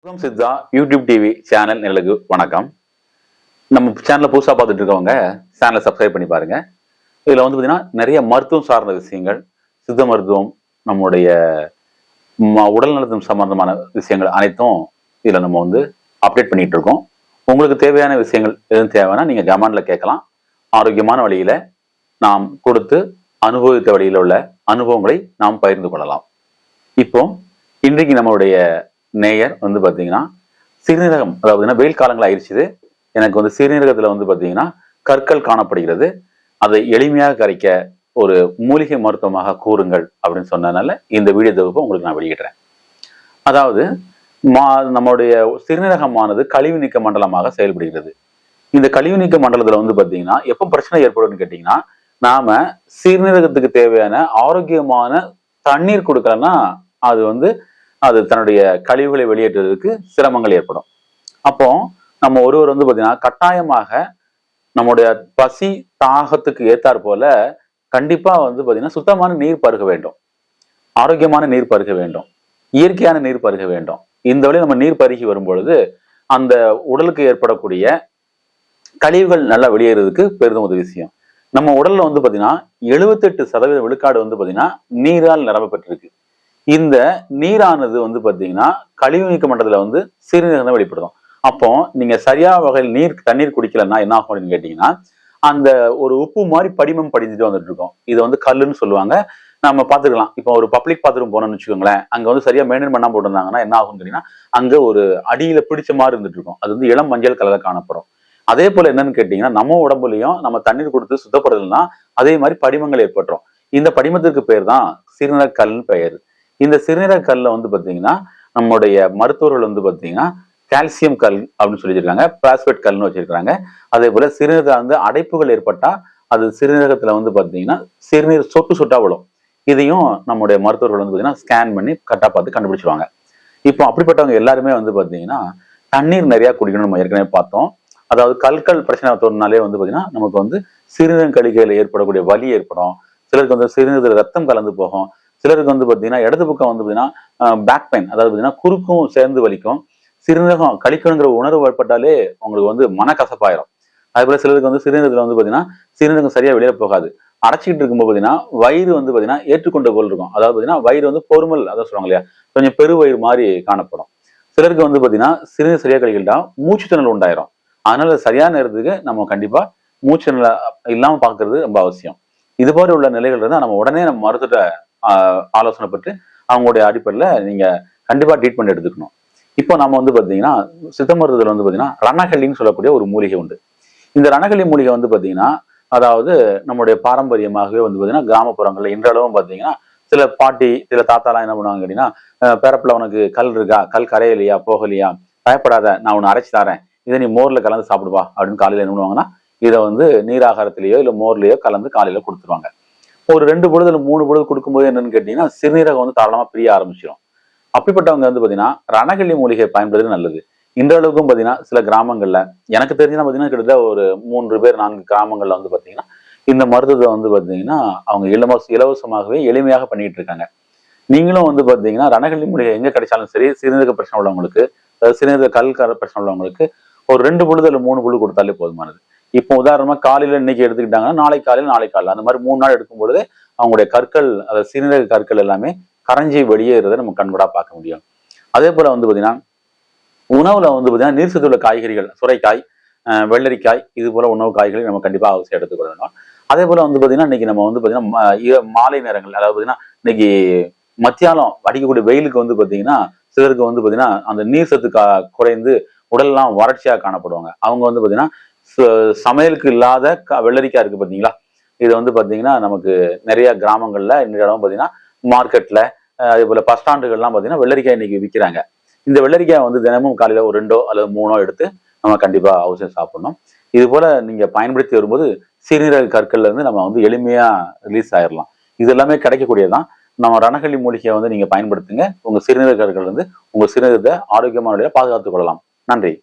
சுகம் Siddha YouTube TV channel எங்களுக்கு வணக்கம். நம்ம சேனலை புதுசாக பார்த்துட்டு இருக்கவங்க சேனலை சப்ஸ்கிரைப் பண்ணி பாருங்க. இதில் வந்து பார்த்தீங்கன்னா நிறைய மருத்துவம் சார்ந்த விஷயங்கள், சித்த மருத்துவம், நம்முடைய உடல் நலத்தின் சம்பந்தமான விஷயங்கள் அனைத்தும் இதில் நம்ம வந்து அப்டேட் பண்ணிட்டு இருக்கோம். உங்களுக்கு தேவையான விஷயங்கள் எதுவும் தேவைன்னா நீங்கள் கமெண்ட்ல கேட்கலாம். ஆரோக்கியமான வழியில நாம் கொடுத்து அனுபவித்த வழியில் உள்ள அனுபவங்களை நாம் பகிர்ந்து கொள்ளலாம். இப்போ இன்றைக்கு நம்மளுடைய நேயர் வந்து பார்த்தீங்கன்னா சிறுநீரகம், அதாவது வெயில் காலங்கள் ஆயிடுச்சு, எனக்கு வந்து சிறுநீரகத்தில் வந்து பார்த்தீங்கன்னா கற்கள் காணப்படுகிறது, அதை எளிமையாக கரைக்க ஒரு மூலிகை மருத்துவமாக கூறுங்கள் அப்படின்னு சொன்னதுனால இந்த வீடியோ தொகுப்பை உங்களுக்கு நான் வெளியிடுறேன். அதாவது நம்மளுடைய சிறுநீரகமானது கழிவு நீக்க மண்டலமாக செயல்படுகிறது. இந்த கழிவு நீக்க மண்டலத்தில் வந்து பார்த்தீங்கன்னா எப்போ பிரச்சனை ஏற்படும்னு கேட்டிங்கன்னா, நாம சிறுநீரகத்துக்கு தேவையான ஆரோக்கியமான தண்ணீர் கொடுக்கலன்னா அது தன்னுடைய கழிவுகளை வெளியேற்றுவதற்கு சிரமங்கள் ஏற்படும். அப்போ நம்ம ஒருவர் வந்து பார்த்தீங்கன்னா கட்டாயமாக நம்முடைய பசி தாகத்துக்கு ஏத்தாற் போல கண்டிப்பா வந்து பார்த்தீங்கன்னா சுத்தமான நீர் பருக வேண்டும், ஆரோக்கியமான நீர் பருக வேண்டும், இயற்கையான நீர் பருக வேண்டும். இந்த வழி நம்ம நீர் பருகி வரும் பொழுது அந்த உடலுக்கு ஏற்படக்கூடிய கழிவுகள் நல்லா வெளியேறதுக்கு பெரிதும் உதவி செய்யும். நம்ம உடல்ல வந்து பார்த்தீங்கன்னா 78% விழுக்காடு வந்து பார்த்தீங்கன்னா நீரால் நிரம்ப பெற்றிருக்கு. இந்த நீரானது வந்து பார்த்தீங்கன்னா கழிவு நீக்க மண்டலத்தில் வந்து சிறுநீரகம் தான் வெளிப்படுத்தும். அப்போ நீங்க சரியா வகையில் தண்ணீர் குடிக்கலன்னா என்ன ஆகும் அப்படின்னு கேட்டீங்கன்னா, அந்த ஒரு உப்பு மாதிரி படிமம் படிஞ்சுட்டு வந்துட்டு இருக்கும். இதை வந்து கல்லுன்னு சொல்லுவாங்க. நம்ம பார்த்துக்கலாம். இப்போ ஒரு பப்ளிக் பாத்ரூம் போனோம்னு வச்சுக்கோங்களேன், அங்க வந்து சரியா மெயின்டைன் பண்ணாம போட்டிருந்தாங்கன்னா என்ன ஆகும்னு கேட்டீங்கன்னா, அங்க ஒரு அடியில பிடிச்ச மாதிரி இருந்துட்டு இருக்கும். அது வந்து இளம் மஞ்சள் கலர்ல காணப்படும். அதே போல என்னன்னு கேட்டீங்கன்னா, நம்ம உடம்புலையும் நம்ம தண்ணீர் கொடுத்து சுத்தப்படுதல்னா அதே மாதிரி படிமங்கள் ஏற்பட்டுரும். இந்த படிமத்திற்கு பேர் தான் சிறுநீரக கல்னு பெயர். இந்த சிறுநீரக கல்ல வந்து பார்த்தீங்கன்னா நம்முடைய மருத்துவர்கள் வந்து பார்த்தீங்கன்னா கால்சியம் கல் அப்படின்னு சொல்லியிருக்காங்க, பாஸ்பேட் கல்னு வச்சிருக்காங்க. அதே போல சிறுநீரக வந்து அடைப்புகள் ஏற்பட்டா அது சிறுநீரகத்துல வந்து பார்த்தீங்கன்னா சிறுநீர் சொட்டு சொட்டா விடும். இதையும் நம்முடைய மருத்துவர்கள் வந்து பார்த்தீங்கன்னா ஸ்கேன் பண்ணி கரெக்டா பார்த்து கண்டுபிடிச்சிருவாங்க. இப்போ அப்படிப்பட்டவங்க எல்லாருமே வந்து பார்த்தீங்கன்னா தண்ணீர் நிறைய குடிக்கணும்னு நம்ம ஏற்கனவே பார்த்தோம். அதாவது கற்கள் பிரச்சனை தோணுனாலே வந்து பார்த்தீங்கன்னா நமக்கு வந்து சிறுநீரக கழிக்கையில் ஏற்படக்கூடிய வலி ஏற்படும். சிலருக்கு வந்து சிறுநீரக ரத்தம் கலந்து போகும். சிலருக்கு வந்து பார்த்தீங்கன்னா இடது பக்கம் வந்து பார்த்தீங்கன்னா பேக் பெயின், அதாவது பார்த்தீங்கன்னா குறுக்கும் சேர்ந்து வலிக்கும். சிறுநீரகம் கழிக்கணுங்கிற உணர்வு ஏற்பட்டாலே உங்களுக்கு வந்து மனக்கசப்பாயிரும். அதே போல சிலருக்கு வந்து சிறுநீரகத்தில் வந்து பார்த்தீங்கன்னா சிறுநீரகம் சரியா வெளியே போகாது. அடைச்சிக்கிட்டு இருக்கும்போது பார்த்தீங்கன்னா வயிறு வந்து பார்த்தீங்கன்னா ஏற்றுக்கொண்ட போல் இருக்கும். அதாவது பார்த்தீங்கன்னா வயிறு வந்து பொறுமல், அதான் சொல்லுவாங்க இல்லையா, கொஞ்சம் பெருவயிறு மாதிரி காணப்படும். சிலருக்கு வந்து பார்த்தீங்கன்னா சிறுநீர் சரியா கழிக்கிட்டா மூச்சு திணறல் உண்டாயிரும். அதனால சரியான நேரத்துக்கு நம்ம கண்டிப்பா மூச்சு திணறல் இல்லாம பார்க்கறது ரொம்ப அவசியம். இது போல உள்ள நிலைகள் இருந்தால் நம்ம உடனே நம்ம மருத்துவ ஆலோசனை பெற்று அவங்களுடைய அடிப்படையில நீங்க கண்டிப்பா ட்ரீட்மெண்ட் எடுத்துக்கணும். இப்போ நம்ம வந்து பாத்தீங்கன்னா சித்த மருத்துவத்தில் வந்து பாத்தீங்கன்னா ரணகல்லின்னு சொல்லக்கூடிய ஒரு மூலிகை உண்டு. இந்த ரணகல்லி மூலிகை வந்து பாத்தீங்கன்னா அதாவது நம்முடைய பாரம்பரியமாகவே வந்து பாத்தீங்கன்னா கிராமப்புறங்கள்ல இன்றளவும் பாத்தீங்கன்னா சில பாட்டி சில தாத்தாலாம் என்ன பண்ணுவாங்க கேட்டீங்கன்னா, பேரப்புல உனக்கு கல் இருக்கா, கல் கரையலையா போகலையா, பயப்படாத, நான் உன்னை அரைச்சி தரேன், இதை நீ மோர்ல கலந்து சாப்பிடுவா அப்படின்னு காலையில என்ன பண்ணுவாங்கன்னா இதை வந்து நீராகாரத்திலேயோ இல்லை மோர்லயோ கலந்து காலையில கொடுத்துருவாங்க. ஒரு 2 பொழுது 3 பொழுது கொடுக்கும்போது என்னன்னு கேட்டீங்கன்னா சிறுநீரகம் வந்து தாராளமா பிரிய ஆரம்பிச்சிடும். அப்படிப்பட்டவங்க வந்து பாத்தீங்கன்னா ரணகல்லி மூலிகை பயன்படுறது நல்லது. இன்றளவுக்கும் பாத்தீங்கன்னா சில கிராமங்கள்ல எனக்கு தெரிஞ்சா பாத்தீங்கன்னா கிட்டத்தட்ட ஒரு 3 பேர் 4 கிராமங்கள்ல வந்து பாத்தீங்கன்னா இந்த மருத்துவத்தை வந்து பாத்தீங்கன்னா அவங்க இலவசமாகவே எளிமையாக பண்ணிட்டு இருக்காங்க. நீங்களும் வந்து பாத்தீங்கன்னா ரணகல்லி மூலிகை எங்க கிடைச்சாலும் சரி, சிறுநீரக பிரச்சனை உள்ளவங்களுக்கு, சிறுநீரக கல் பிரச்சனை உள்ளவங்களுக்கு ஒரு 2 பொழுது இல்லை 3 பொழுது கொடுத்தாலே போதுமானது. இப்போ உதாரணமா காலையில இன்னைக்கு எடுத்துக்கிட்டாங்கன்னா நாளைக்கு காலையில அந்த மாதிரி 3 நாள் எடுக்கும் பொழுது அவங்களுடைய கற்கள், அதாவது சிறுநீரக கற்கள் எல்லாமே கரைஞ்சி வெளியேறதை நம்ம கண்கூடா பார்க்க முடியும். அதே போல வந்து பாத்தீங்கன்னா உணவுல வந்து பாத்தீங்கன்னா நீர் சத்துள்ள காய்கறிகள், சுரைக்காய், வெள்ளரிக்காய், இது போல உணவு காய்கறி நம்ம கண்டிப்பா அவசியம் எடுத்துக்கொள்ளணும். அதே போல வந்து பாத்தீங்கன்னா இன்னைக்கு நம்ம வந்து பாத்தீங்கன்னா மாலை நேரங்கள், அதாவது பாத்தீங்கன்னா இன்னைக்கு மத்தியானம் அடிக்கக்கூடிய வெயிலுக்கு வந்து பாத்தீங்கன்னா சிலருக்கு வந்து பாத்தீங்கன்னா அந்த நீர் சத்து குறைந்து உடல்லாம் வறட்சியா காணப்படுவாங்க. அவங்க வந்து பாத்தீங்கன்னா சமையலுக்கு இல்லாத வெள்ளரிக்காய் இருக்கு பாத்தீங்களா, இது வந்து பாத்தீங்கன்னா நமக்கு நிறைய கிராமங்கள்ல இந்த இடம் பாத்தீங்கன்னா மார்க்கெட்ல, அதே போல பஸ் ஸ்டாண்டுகள்லாம் பாத்தீங்கன்னா வெள்ளரிக்காய் இன்னைக்கு விற்கிறாங்க. இந்த வெள்ளரிக்காய் வந்து தினமும் காலையில ஒரு 2 அல்லது 3 எடுத்து நம்ம கண்டிப்பா அவசியம் சாப்பிடணும். இது போல நீங்க பயன்படுத்தி வரும்போது சிறுநீரக கற்கள்ல இருந்து நம்ம வந்து எளிமையா ரிலீஸ் ஆயிடலாம். இது எல்லாமே கிடைக்கக்கூடியதான். நம்ம ரணகல்லி மூலிகையை வந்து நீங்க பயன்படுத்துங்க. உங்க சிறுநீரக கற்கள் இருந்து உங்க சிறுநீரகத்தை ஆரோக்கியமான முறையில பாதுகாத்துக் கொள்ளலாம். நன்றி.